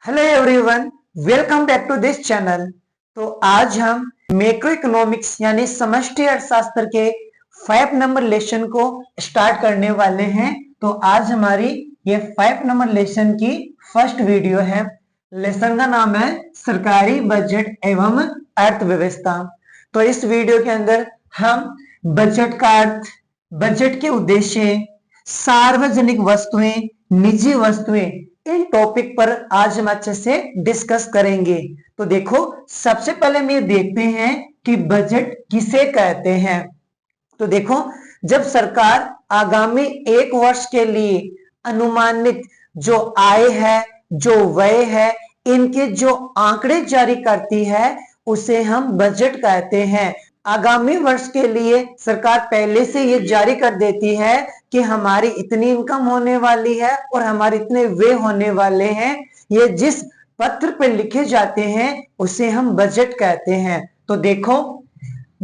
Hello everyone, welcome back to this channel. तो आज हम मैक्रो इकोनॉमिक्स यानी समष्टि अर्थशास्त्र के 5 नंबर लेसन को स्टार्ट करने वाले हैं। तो आज हमारी ये 5 नंबर लेसन की फर्स्ट वीडियो है। लेसन का नाम है सरकारी बजट एवं अर्थव्यवस्था। तो इस वीडियो के अंदर हम बजट का अर्थ, बजट के उद्देश्य, सार्वजनिक वस्तुएं, निजी वस्तुएं, इन टॉपिक पर आज हम अच्छे से डिस्कस करेंगे। तो देखो, सबसे पहले हम ये देखते हैं कि बजट किसे कहते हैं। तो देखो, जब सरकार आगामी एक वर्ष के लिए अनुमानित जो आय है, जो व्यय है, इनके जो आंकड़े जारी करती है, उसे हम बजट कहते हैं। आगामी वर्ष के लिए सरकार पहले से ये जारी कर देती है कि हमारी इतनी इनकम होने वाली है और हमारे इतने व्यय होने वाले हैं। ये जिस पत्र पे लिखे जाते हैं उसे हम बजट कहते हैं। तो देखो,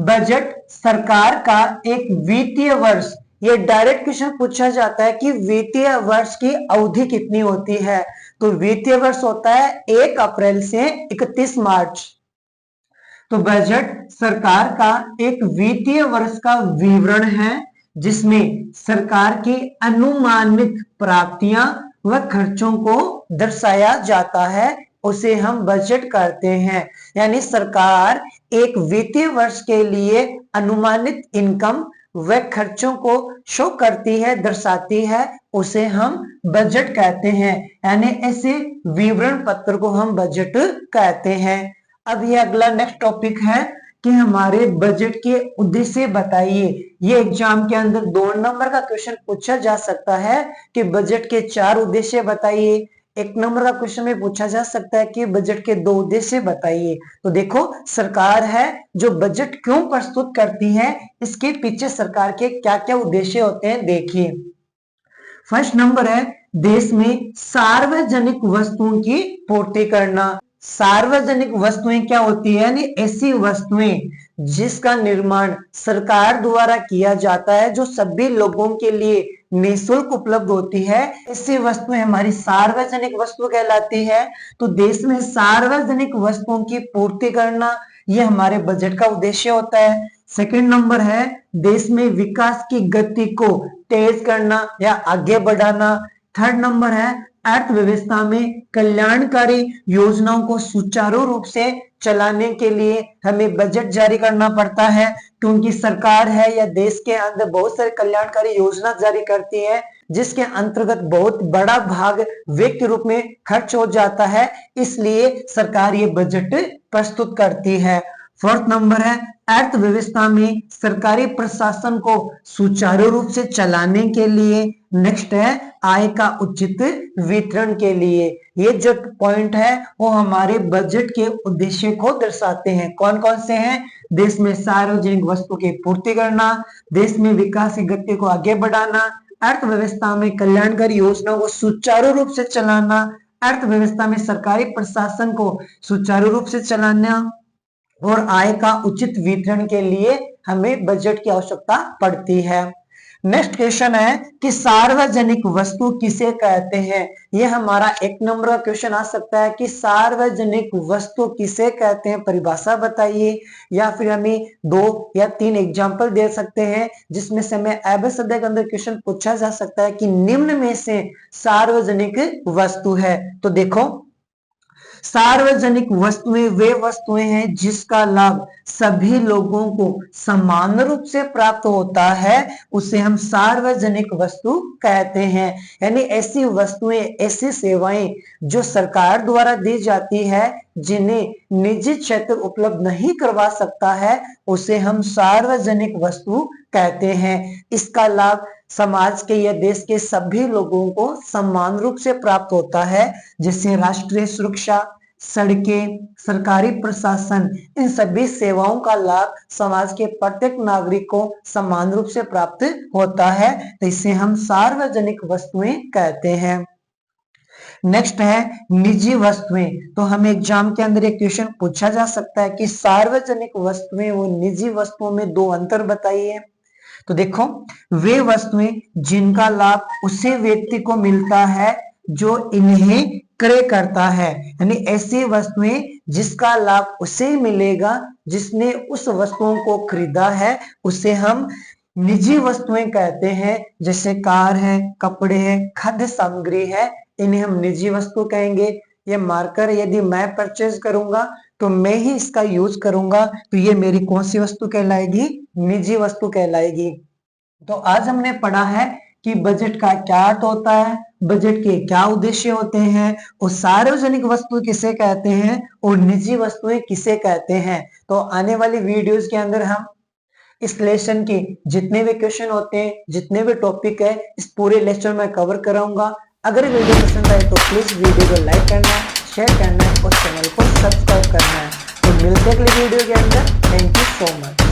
बजट सरकार का एक वित्तीय वर्ष, ये डायरेक्ट क्वेश्चन पूछा जाता है कि वित्तीय वर्ष की अवधि कितनी होती है। तो वित्तीय वर्ष होता है 1 अप्रैल से 31 मार्च। तो बजट सरकार का एक वित्तीय वर्ष का विवरण है जिसमें सरकार की अनुमानित प्राप्तियां व खर्चों को दर्शाया जाता है, उसे हम बजट कहते हैं। यानी सरकार एक वित्तीय वर्ष के लिए अनुमानित इनकम व खर्चों को शो करती है, दर्शाती है, उसे हम बजट कहते हैं। यानी ऐसे विवरण पत्र को हम बजट कहते हैं। अब ये अगला नेक्स्ट टॉपिक है कि हमारे बजट के उद्देश्य बताइए। ये एग्जाम के अंदर 2 नंबर का क्वेश्चन पूछा जा सकता है कि बजट के 4 उद्देश्य बताइए। 1 नंबर का क्वेश्चन में पूछा जा सकता है कि बजट के 2 उद्देश्य बताइए। तो देखो, सरकार है जो बजट क्यों प्रस्तुत करती है, इसके पीछे सरकार के क्या क्या उद्देश्य होते हैं, देखिए। फर्स्ट नंबर है देश में सार्वजनिक वस्तुओं की पूर्ति करना। सार्वजनिक वस्तुएं क्या होती है? यानी ऐसी वस्तुएं जिसका निर्माण सरकार द्वारा किया जाता है, जो सभी लोगों के लिए निःशुल्क उपलब्ध होती है, ऐसी वस्तुएं हमारी सार्वजनिक वस्तु कहलाती है। तो देश में सार्वजनिक वस्तुओं की पूर्ति करना, यह हमारे बजट का उद्देश्य होता है। सेकंड नंबर है देश में विकास की गति को तेज करना या आगे बढ़ाना। थर्ड नंबर है अर्थव्यवस्था में कल्याणकारी योजनाओं को सुचारू रूप से चलाने के लिए हमें बजट जारी करना पड़ता है, क्योंकि सरकार है या देश के अंदर बहुत सारी कल्याणकारी योजना जारी करती है, जिसके अंतर्गत बहुत बड़ा भाग व्यय के रूप में खर्च हो जाता है, इसलिए सरकार ये बजट प्रस्तुत करती है। फोर्थ नंबर है अर्थव्यवस्था में सरकारी प्रशासन को सुचारू रूप से चलाने के लिए। नेक्स्ट है आय का उचित वितरण के लिए। ये जो पॉइंट है वो हमारे बजट के उद्देश्य को दर्शाते हैं। कौन कौन से हैं? देश में सार्वजनिक वस्तु की पूर्ति करना, देश में विकास की गति को आगे बढ़ाना, अर्थव्यवस्था में कल्याणकारी योजनाओं को सुचारू रूप से चलाना, अर्थव्यवस्था में सरकारी प्रशासन को सुचारू रूप से चलाना, और आय का उचित वितरण के लिए हमें बजट की आवश्यकता पड़ती है। नेक्स्ट क्वेश्चन है कि सार्वजनिक वस्तु किसे कहते हैं। यह हमारा 1 नंबर का क्वेश्चन आ सकता है कि सार्वजनिक वस्तु किसे कहते हैं, परिभाषा बताइए। या फिर हमें 2 या 3 एग्जाम्पल दे सकते हैं जिसमें से हमें अभ्यास के अंदर क्वेश्चन पूछा जा सकता है कि निम्न में से सार्वजनिक वस्तु है। तो देखो, सार्वजनिक वस्तुएं वे वस्तुएं हैं जिसका लाभ सभी लोगों को समान रूप से प्राप्त होता है, उसे हम सार्वजनिक वस्तु कहते हैं। यानी ऐसी वस्तुएं, ऐसी सेवाएं जो सरकार द्वारा दी जाती है, जिन्हें निजी क्षेत्र उपलब्ध नहीं करवा सकता है, उसे हम सार्वजनिक वस्तु कहते हैं। इसका लाभ समाज के या देश के सभी लोगों को समान रूप से प्राप्त होता है, जैसे राष्ट्रीय सुरक्षा, सड़कें, सरकारी प्रशासन, इन सभी सेवाओं का लाभ समाज के प्रत्येक नागरिक को समान रूप से प्राप्त होता है, तो इसे हम सार्वजनिक वस्तुएं कहते हैं। नेक्स्ट है निजी वस्तुएं। तो हमें एग्जाम के अंदर एक क्वेश्चन पूछा जा सकता है कि सार्वजनिक वस्तुएं व निजी वस्तुओं में 2 अंतर बताइए। तो देखो, वे वस्तुएं जिनका लाभ उसे व्यक्ति को मिलता है जो इन्हें क्रय करता है, यानी ऐसी वस्तुएं जिसका लाभ उसे मिलेगा जिसने उस वस्तुओं को खरीदा है, उसे हम निजी वस्तुएं कहते हैं। जैसे कार है, कपड़े है, खाद्य सामग्री है, इन्हें हम निजी वस्तु कहेंगे। ये मार्कर यदि मैं परचेज करूंगा तो मैं ही इसका यूज करूंगा, तो ये मेरी कौन सी वस्तु कहलाएगी? निजी वस्तु कहलाएगी। तो आज हमने पढ़ा है कि बजट का क्या अर्थ होता है, बजट के क्या उद्देश्य होते हैं, और सार्वजनिक वस्तु किसे कहते हैं और निजी वस्तुएं किसे कहते हैं। तो आने वाली वीडियोस के अंदर हम इस लेसन के जितने भी क्वेश्चन होते हैं, जितने भी टॉपिक है, इस पूरे लेक्चर में कवर कराऊंगा। अगर वीडियो पसंद आए तो प्लीज वीडियो को लाइक करना, शेयर करना और चैनल को सब्सक्राइब करना है। तो मिलते हैं अगले वीडियो के अंदर। Thank you so much.